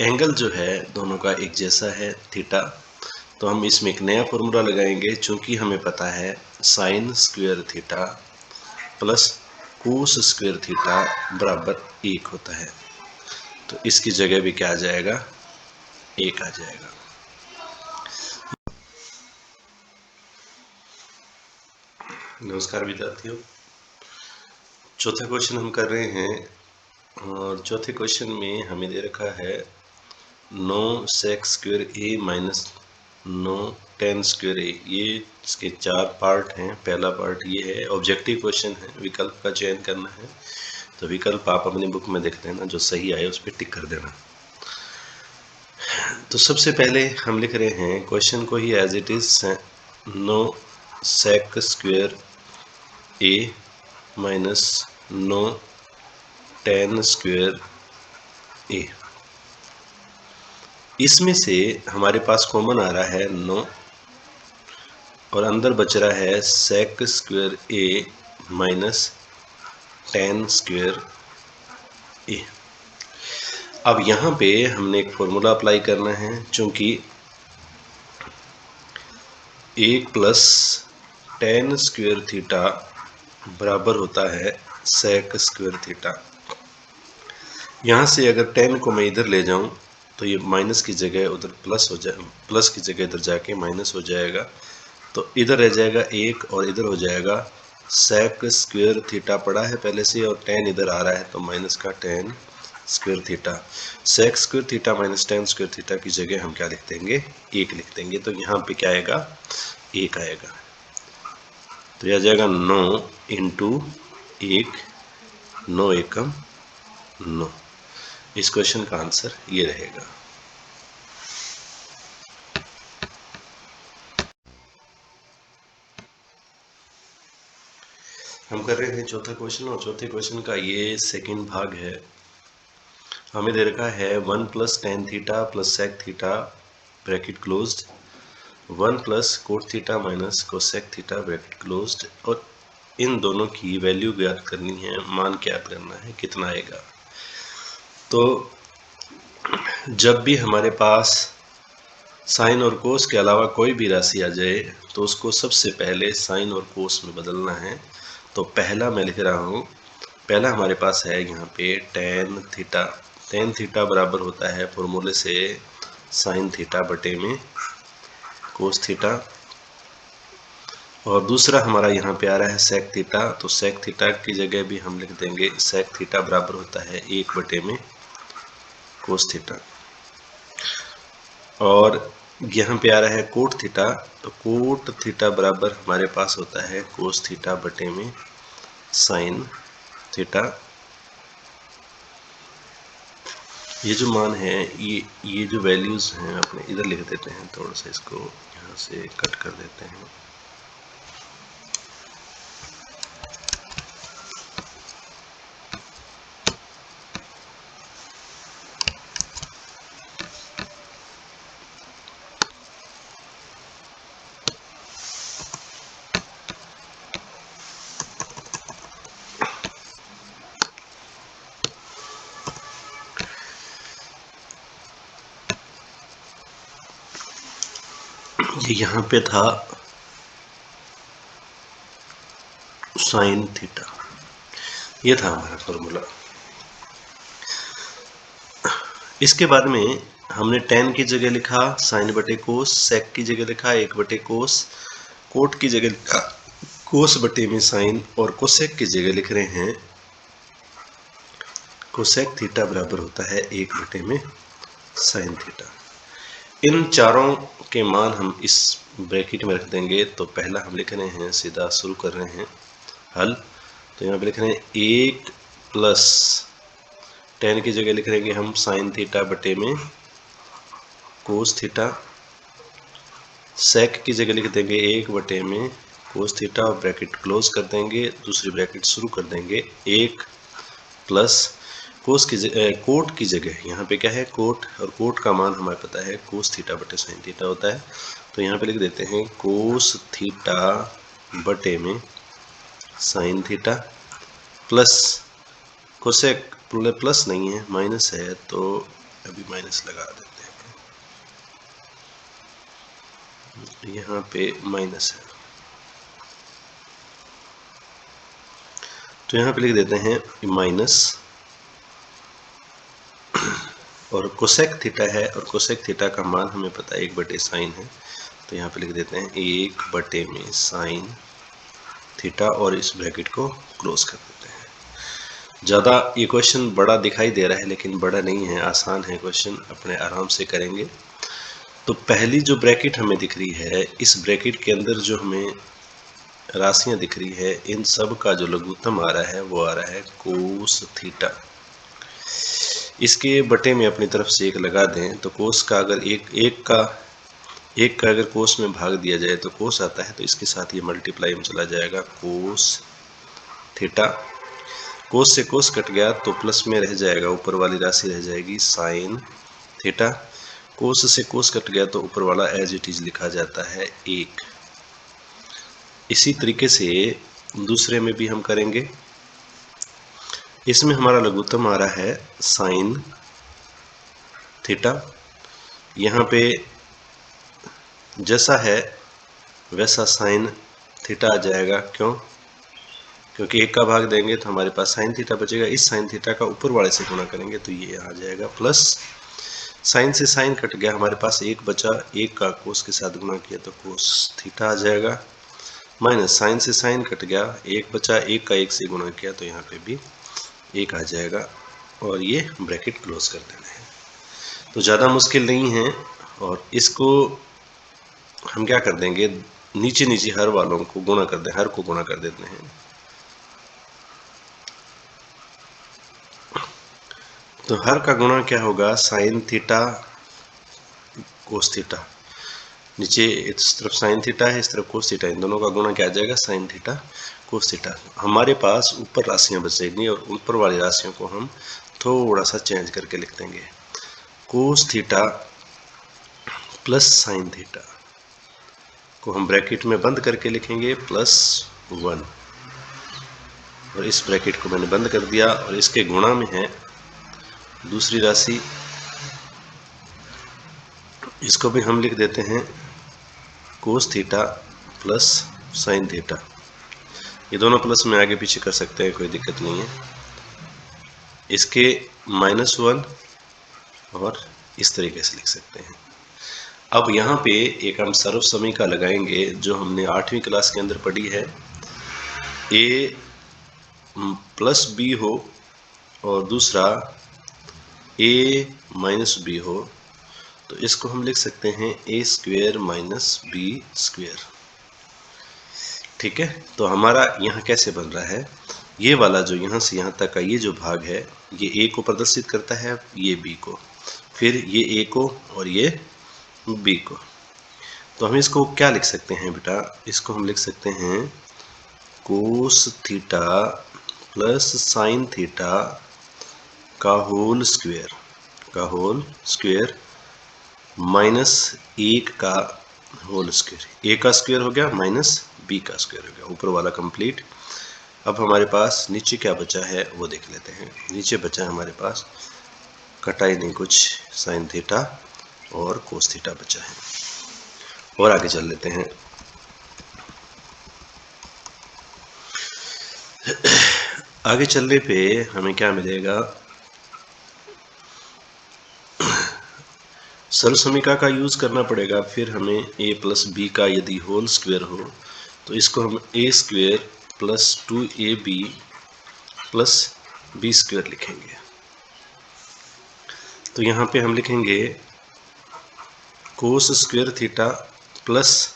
एंगल जो है दोनों का एक जैसा है थीटा, तो हम इसमें एक नया फॉर्मूला लगाएंगे। चूंकि हमें पता है sign square theta plus cos square theta बराबर 1 होता है, तो इसकी जगह भी क्या आ जाएगा, 1 आ जाएगा। नमस्कार विद्यार्थियों, चौथा क्वेश्चन हम कर रहे हैं और चौथे क्वेश्चन में हमें दे रखा है 9 sec square A minus 9 tan square ए। ये इसके 4 पार्ट हैं। पहला पार्ट ये है, ऑब्जेक्टिव क्वेश्चन है, विकल्प का चयन करना है। तो विकल्प आप अपनी बुक में देख लेना, जो सही आए उस पर टिक कर देना। तो सबसे पहले हम लिख रहे हैं क्वेश्चन को ही as it is, 9 sec square A minus 9 tan square A. इसमें से हमारे पास कॉमन आ रहा है 9 और अंदर बच रहा है sec square A minus tan square ए। अब यहाँ पे हमने एक फॉर्मूला अप्लाई करना है, चूंकि 1 प्लस tan स्क्वायर थीटा बराबर होता है sec स्क्वायर थीटा। यहाँ से अगर tan को मैं इधर ले जाऊँ तो ये माइनस की जगह उधर प्लस हो जाए, प्लस की जगह इधर जाके माइनस हो जाएगा। तो इधर रह जाएगा 1 और इधर हो जाएगा sec स्क्वायर थीटा पड़ा है पहले से, और tan इधर आ रहा है तो माइनस का tan square theta. sec square theta minus tan square theta की जगह हम क्या लिख देंगे, 1 लिख देंगे। तो यहाँ पे क्या आएगा, 1 आएगा। तो यह आ जाएगा 9 इंटू 1, 9 एकम 9। इस क्वेश्चन का आंसर ये रहेगा। हम कर रहे हैं चौथा क्वेश्चन, और चौथे क्वेश्चन का ये सेकंड भाग है। हमें दे रखा है 1 plus tan theta plus sec theta bracket closed, 1 plus cot theta minus cosec theta bracket closed, और इन दोनों की वैल्यू ज्ञात करनी है, मान ज्ञात करना है, कितना आएगा। तो जब भी हमारे पास साइन और कोस के अलावा कोई भी राशि आ जाए तो उसको सबसे पहले साइन और कोस में बदलना है। तो पहला मैं लिख रहा हूँ, पहला हमारे पास है यहाँ पे tan थीटा। tan थीटा बराबर होता है फॉर्मूले से साइन थीटा बटे में कोस थीटा। और दूसरा हमारा यहाँ पे आ रहा है sec थीटा। तो sec थीटा की जगह भी हम लिख देंगे sec थीटा बराबर होता है 1 बटे में कोस थीटा। और यहाँ पे आ रहा है कोट थीटा। तो कोट थीटा बराबर हमारे पास होता है कोस थीटा बटे में साइन थीटा। ये जो मान है, ये जो वैल्यूज़ हैं अपने इधर लिख देते हैं, थोड़ा सा इसको यहाँ से कट कर देते हैं। ये यहाँ पे था साइन थीटा, ये था हमारा फॉर्मूला। इसके बाद में हमने tan की जगह लिखा साइन बटे कोस, sec की जगह लिखा 1 बटे कोस, कोट की जगह लिखा कोस बटे में साइन, और कोसेक की जगह लिख रहे हैं कोसेक थीटा बराबर होता है 1 बटे में साइन थीटा। इन चारों के मान हम इस ब्रैकेट में रख देंगे। तो पहला हम लिख रहे हैं, सीधा शुरू कर रहे हैं हल। तो यहाँ पे लिख रहे हैं 1 प्लस tan की जगह लिख रहेंगे हम साइन थीटा बटे में कोस थीटा, sec की जगह लिख देंगे 1 बटे में कोस थीटा, और ब्रैकेट क्लोज कर देंगे, दूसरी ब्रैकेट शुरू कर देंगे 1 प्लस कोस की कोट की जगह यहाँ पे क्या है, कोट, और कोट का मान हमें पता है कोस थीटा बटे साइन थीटा होता है। तो यहाँ पे लिख देते हैं कोस थीटा बटे में sine theta plus cosec, plus नहीं है माइनस है, तो अभी माइनस लगा देते हैं, यहाँ पे माइनस है। तो यहाँ पे लिख देते हैं माइनस, और कोसेक थीटा है, और कोसेक थीटा का मान हमें पता है 1 बटे साइन है। तो यहाँ पे लिख देते हैं 1 बटे में साइन थीटा और इस ब्रैकेट को क्लोज कर देते हैं। ज़्यादा ये क्वेश्चन बड़ा दिखाई दे रहा है लेकिन बड़ा नहीं है, आसान है क्वेश्चन, अपने आराम से करेंगे। तो पहली जो ब्रैकेट हमें दिख रही है, इस ब्रैकेट के अंदर जो हमें राशियां दिख रही है, इन सब का जो लघुत्तम आ रहा है वो आ रहा है कोस थीटा। इसके बटे में अपनी तरफ से एक लगा दें तो कोस का अगर एक का अगर कोस में भाग दिया जाए तो कोस आता है, तो इसके साथ ये मल्टीप्लाई में चला जाएगा कोस थीटा। कोस से कोस कट गया तो प्लस में रह जाएगा, ऊपर वाली राशि रह जाएगी साइन थीटा। कोस से कोस कट गया तो ऊपर वाला एज इट इज लिखा जाता है 1। इसी तरीके से दूसरे में भी हम करेंगे। इसमें हमारा लघुत्तम आ रहा है साइन थीटा। यहाँ पे जैसा है वैसा साइन थीटा आ जाएगा। क्यों? क्योंकि एक का भाग देंगे तो हमारे पास साइन थीटा बचेगा। इस साइन थीटा का ऊपर वाले से गुणा करेंगे तो ये आ जाएगा प्लस, साइन से साइन कट गया, हमारे पास एक बचा, एक का कोस के साथ गुणा किया तो कोस थीटा आ जाएगा, माइनस साइन से साइन कट गया, एक बचा, एक का एक से गुणा किया तो यहाँ पे भी एक आ जाएगा और ये ब्रैकेट क्लोज कर देना है। तो ज़्यादा मुश्किल नहीं है। और इसको हम क्या कर देंगे, नीचे नीचे हर वालों को गुणा कर दें, हर को गुणा कर देते हैं। तो हर का गुणा क्या होगा, साइन थीटा कोस थीटा। नीचे इस तरफ साइन थीटा है, इस तरफ कोस थीटा, इन दोनों का गुणा क्या आ जाएगा, साइन थीटा कोस थीटा। हमारे पास ऊपर राशियां बचेंगी और ऊपर वाली राशियों को हम थोड़ा सा चेंज करके लिख देंगे। Cos theta plus sine theta को हम ब्रैकेट में बंद करके लिखेंगे +1, और इस ब्रैकेट को मैंने बंद कर दिया और इसके गुणा में है दूसरी राशि, इसको भी हम लिख देते हैं cos theta plus sine theta. ये दोनों प्लस में आगे पीछे कर सकते हैं, कोई दिक्कत नहीं है। इसके -1 और इस तरीके से लिख सकते हैं। अब यहाँ पे एक हम सर्व समीका लगाएंगे जो हमने 8वीं क्लास के अंदर पढ़ी है। a प्लस बी हो और दूसरा a माइनस बी हो तो इसको हम लिख सकते हैं a square minus B square. ठीक है, तो हमारा यहाँ कैसे बन रहा है, ये वाला जो यहाँ से यहाँ तक का ये जो भाग है ये a को प्रदर्शित करता है, ये b को, फिर ये a को और ये b को। तो हम इसको क्या लिख सकते हैं बेटा, इसको हम लिख सकते हैं cos theta plus sine theta का होल स्क्वेयर माइनस 1 का होल स्क्वेयर। a का स्क्वेयर हो गया माइनस b का स्क्वेयर हो गया, ऊपर वाला कंप्लीट। अब हमारे पास नीचे क्या बचा है वो देख लेते हैं। नीचे बचा है हमारे पास, कटाई नहीं कुछ, साइन थीटा और कोस थीटा बचा है। और आगे चल लेते हैं। आगे चलने पे हमें क्या मिलेगा, सर्व समीका का यूज करना पड़ेगा। फिर हमें a प्लस बी का यदि होल स्क्वेयर हो तो इसको हम a square plus 2ab plus B square लिखेंगे। तो यहाँ पे हम लिखेंगे cos square theta plus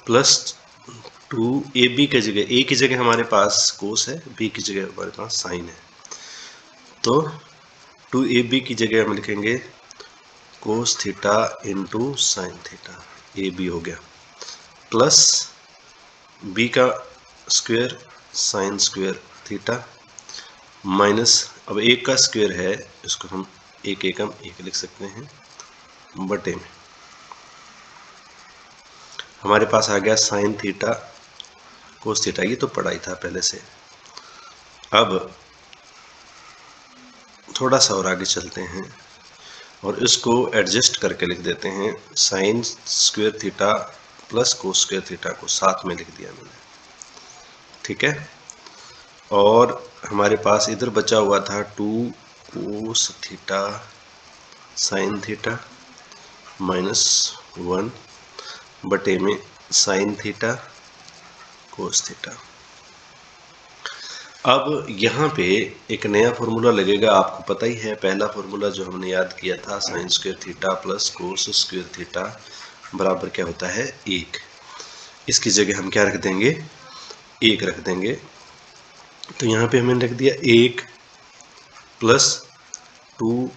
+2ab की जगह, a की जगह हमारे पास कोस है, b की जगह हमारे पास साइन है, तो 2ab की जगह हम लिखेंगे cos theta into sine theta, A B हो गया, प्लस b का square sine square theta minus, अब एक का स्क्वेयर है इसको हम एक एकम एक लिख सकते हैं, बटे में हमारे पास आ गया साइन थीटा कोस थीटा। ये तो पढ़ा ही था पहले से। अब थोड़ा सा और आगे चलते हैं और इसको एडजस्ट करके लिख देते हैं, sign square theta plus cos square theta को साथ में लिख दिया मैंने। ठीक है, और हमारे पास इधर बचा हुआ था 2 कोस थीटा साइन थीटा -1 बटे में साइन थीटा कोस थीटा। अब यहाँ पे एक नया फॉर्मूला लगेगा, आपको पता ही है। पहला फॉर्मूला जो हमने याद किया था, sign square theta plus cos square theta बराबर क्या होता है, 1। इसकी जगह हम क्या रख देंगे, 1 रख देंगे। तो यहाँ पे हमने रख दिया 1 plus 2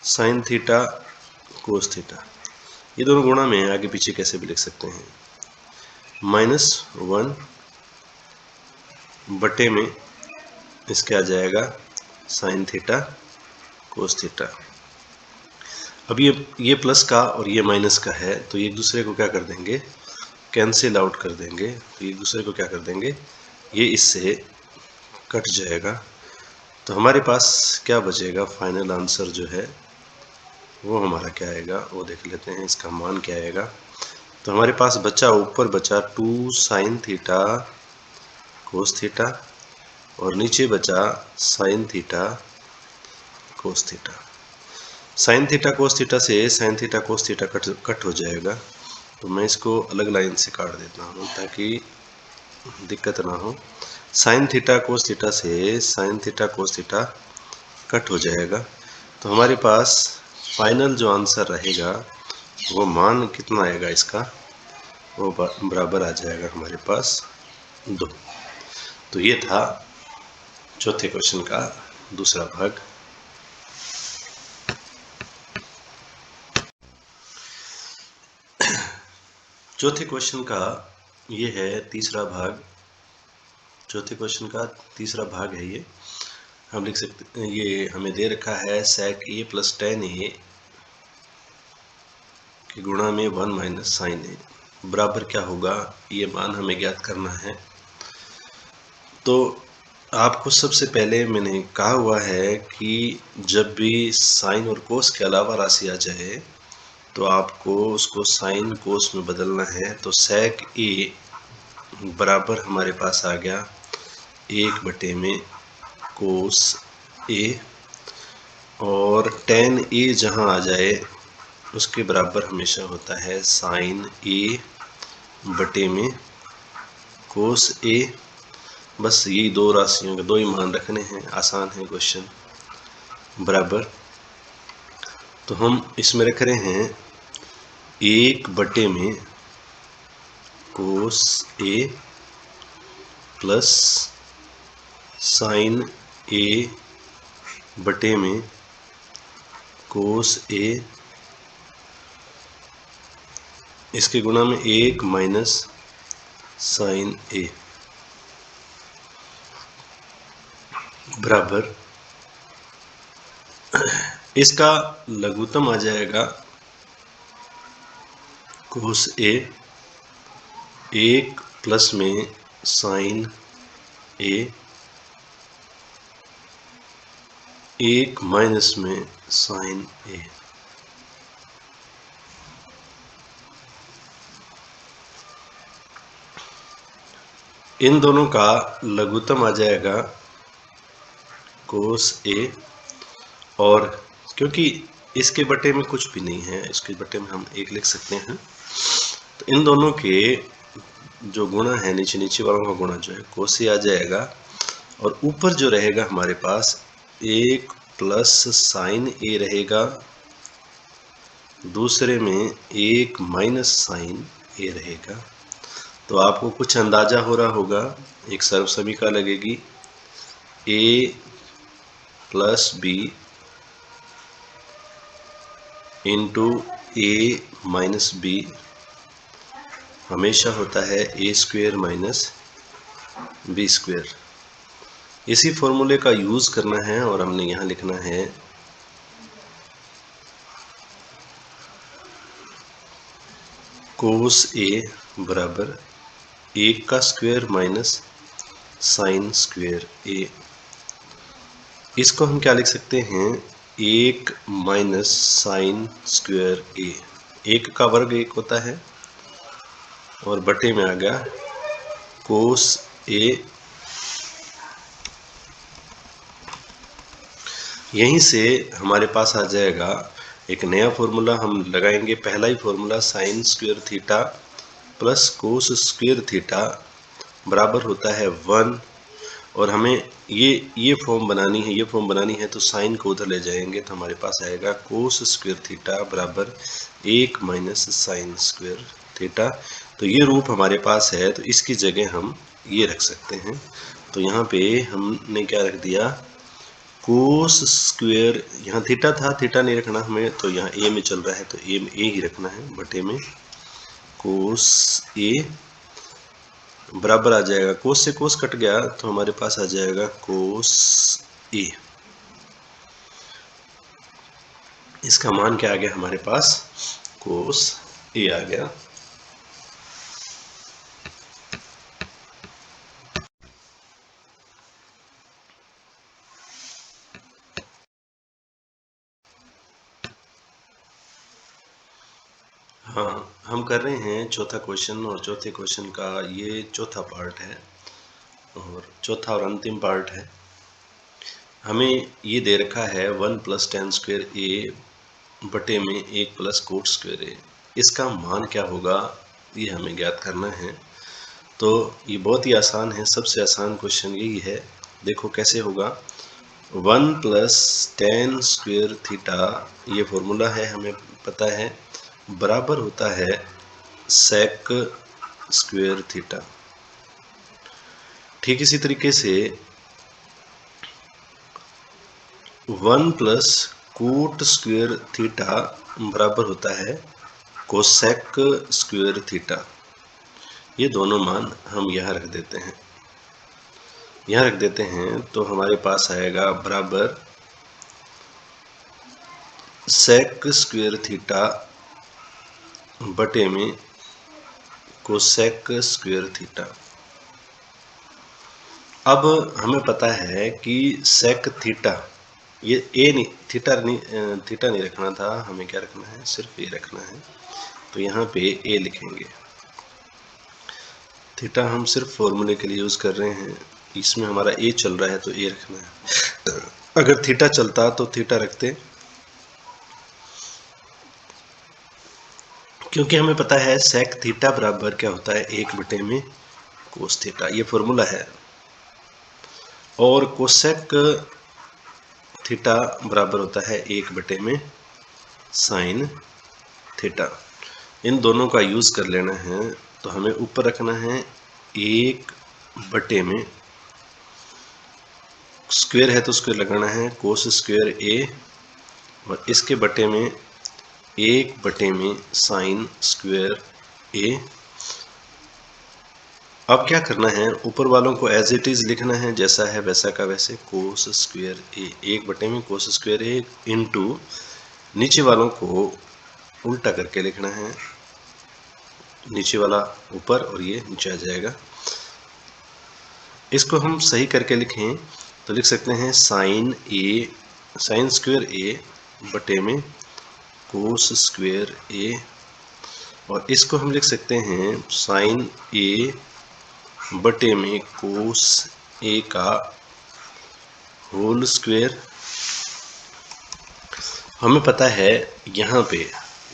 sign theta cos theta. ये दोनों गुणा में आगे पीछे कैसे भी लिख सकते हैं। -1 बटे में इसके आ जाएगा साइन थीटा कोस थीटा। अब ये प्लस का और ये माइनस का है, तो एक दूसरे को क्या कर देंगे, कैंसिल आउट कर देंगे। तो एक दूसरे को क्या कर देंगे, ये इससे कट जाएगा। तो हमारे पास क्या बचेगा, फाइनल आंसर जो है वो हमारा क्या आएगा, वो देख लेते हैं इसका मान क्या आएगा। तो हमारे पास बचा, ऊपर बचा 2 साइन थीटा कोस थीटा और नीचे बचा sine theta cos theta. Sine theta cos theta से sine theta cos theta cut हो जाएगा। तो मैं इसको अलग लाइन से काट देता हूँ ताकि दिक्कत ना हो। साइन थीटा कोस थीटा से sine theta cos theta cut हो जाएगा। तो हमारे पास फाइनल जो आंसर रहेगा वो मान कितना आएगा इसका, वो बराबर आ जाएगा हमारे पास 2। तो ये था चौथे क्वेश्चन का दूसरा भाग। चौथे क्वेश्चन का ये है तीसरा भाग। चौथे क्वेश्चन का तीसरा भाग है ये। हम लिख सकते, ये हमें दे रखा है sec a plus tan a की गुणा में 1 माइनस साइन a बराबर क्या होगा, ये मान हमें ज्ञात करना है। तो आपको सबसे पहले मैंने कहा हुआ है कि जब भी साइन और कोस के अलावा राशि आ जाए तो आपको उसको साइन कोस में बदलना है। तो sec a बराबर हमारे पास आ गया 1 बटे में कोस a, और tan a जहाँ आ जाए उसके बराबर हमेशा होता है साइन a बटे में कोस a। बस यही दो राशियों के दो ही मान रखने हैं, आसान है क्वेश्चन। बराबर, तो हम इसमें रख रहे हैं 1 बटे में कोस a प्लस साइन a बटे में कोस a, इसके गुणा में 1 माइनस साइन a बराबर, इसका लघुत्तम आ जाएगा कोस a, 1 प्लस में साइन a, 1 माइनस में साइन a। इन दोनों का लघुत्तम आ जाएगा कोस a, और क्योंकि इसके बटे में कुछ भी नहीं है, इसके बटे में हम 1 लिख सकते हैं। तो इन दोनों के जो गुणा है, नीचे नीचे वालों का गुणा जो है कोस a आ जाएगा, और ऊपर जो रहेगा हमारे पास 1 प्लस साइन a रहेगा, दूसरे में 1 माइनस साइन a रहेगा। तो आपको कुछ अंदाजा हो रहा होगा, एक सर्वसमीका लगेगी a plus b into a minus b हमेशा होता है a square minus b square. इसी फॉर्मूले का यूज करना है और हमने यहाँ लिखना है कोस a बराबर 1 का square minus sine square a। इसको हम क्या लिख सकते हैं, 1 माइनस साइन स्क्वायर a। 1 का वर्ग 1 होता है और बटे में आ गया कोस ए। यहीं से हमारे पास आ जाएगा एक नया फॉर्मूला हम लगाएंगे। पहला ही formula sine square theta plus cos square theta बराबर होता है 1। और हमें ये फॉर्म बनानी है, तो साइन को उधर ले जाएंगे तो हमारे पास आएगा कोस स्क्वायर थीटा बराबर 1 माइनस साइन स्क्वायर थीटा। तो ये रूप हमारे पास है, तो इसकी जगह हम ये रख सकते हैं। तो यहाँ पे हमने क्या रख दिया, कोस स्क्वायर, यहाँ थीटा था, थीटा नहीं रखना हमें, तो यहाँ ए में चल रहा है तो ए में ए ही रखना है, बटे में कोस ए बराबर आ जाएगा, कोस से कोस कट गया तो हमारे पास आ जाएगा कोस ए। इसका मान क्या आ गया हमारे पास, कोस ए आ गया। हाँ, हम कर रहे हैं चौथा क्वेश्चन, और चौथे क्वेश्चन का ये चौथा पार्ट है और चौथा और अंतिम पार्ट है। हमें ये दे रखा है 1 प्लस टेन स्क्वायर ए बटे में 1 प्लस कोट स्क्वायर ए। इसका मान क्या होगा ये हमें ज्ञात करना है। तो ये बहुत ही आसान है, सबसे आसान क्वेश्चन यही है। देखो कैसे होगा, 1 प्लस टेन स्क्वायर थीटा, ये फॉर्मूला है हमें पता है, बराबर होता है सेक स्क्वायर थीटा। ठीक इसी तरीके से 1 प्लस कोट स्क्वायर थीटा बराबर होता है कोसेक स्क्वायर थीटा। ये दोनों मान हम यहाँ रख देते हैं, तो हमारे पास आएगा बराबर सेक स्क्वायर थीटा बटे में कोसेक स्क्वायर थीटा। अब हमें पता है कि सेक थीटा, ये ए नहीं, थीटा नहीं रखना था, हमें क्या रखना है, सिर्फ ए रखना है। तो यहाँ पे ए लिखेंगे। थीटा हम सिर्फ फॉर्मूले के लिए यूज़ कर रहे हैं, इसमें हमारा ए चल रहा है तो ए रखना है। अगर थीटा चलता तो थीटा रखते, क्योंकि हमें पता है सेक थीटा बराबर क्या होता है, 1 बटे में कोस थीटा, ये फॉर्मूला है। और कोसेक थीटा बराबर होता है 1 बटे में साइन थीटा। इन दोनों का यूज़ कर लेना है, तो हमें ऊपर रखना है 1 बटे में, स्क्वायर है तो स्क्वायर लगाना है, कोस स्क्वायर ए, और इसके बटे में 1 बटे में साइन स्क्वायर ए। अब क्या करना है, ऊपर वालों को एज इट इज़ लिखना है, जैसा है वैसा का वैसे, कोस स्क्वायर ए, 1 बटे में कोस स्क्वायर ए इंटू नीचे वालों को उल्टा करके लिखना है, नीचे वाला ऊपर और ये नीचे आ जाएगा। इसको हम सही करके लिखें तो लिख सकते हैं sign A, sine square A बटे में कोस स्क्वायर ए, और इसको हम लिख सकते हैं साइन ए बटे में कोस ए का होल स्क्वायर। हमें पता है यहाँ पे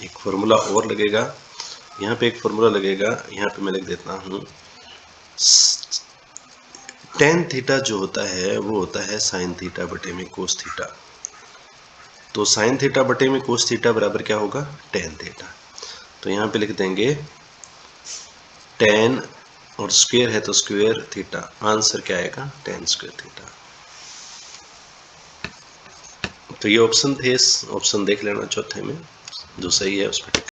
एक फॉर्मूला और लगेगा, यहाँ पे मैं लिख देता हूँ, टेन थीटा जो होता है वो होता है साइन थीटा बटे में कोस थीटा। तो साइन थीटा बटे में कोस थीटा बराबर क्या होगा, टेन थीटा। तो यहाँ पे लिख देंगे टेन, और स्क्वायर है तो स्क्वायर थीटा, आंसर क्या आएगा, टेन स्क्वायर थीटा। तो ये ऑप्शन थे, इस ऑप्शन देख लेना चौथे में, जो सही है उस पर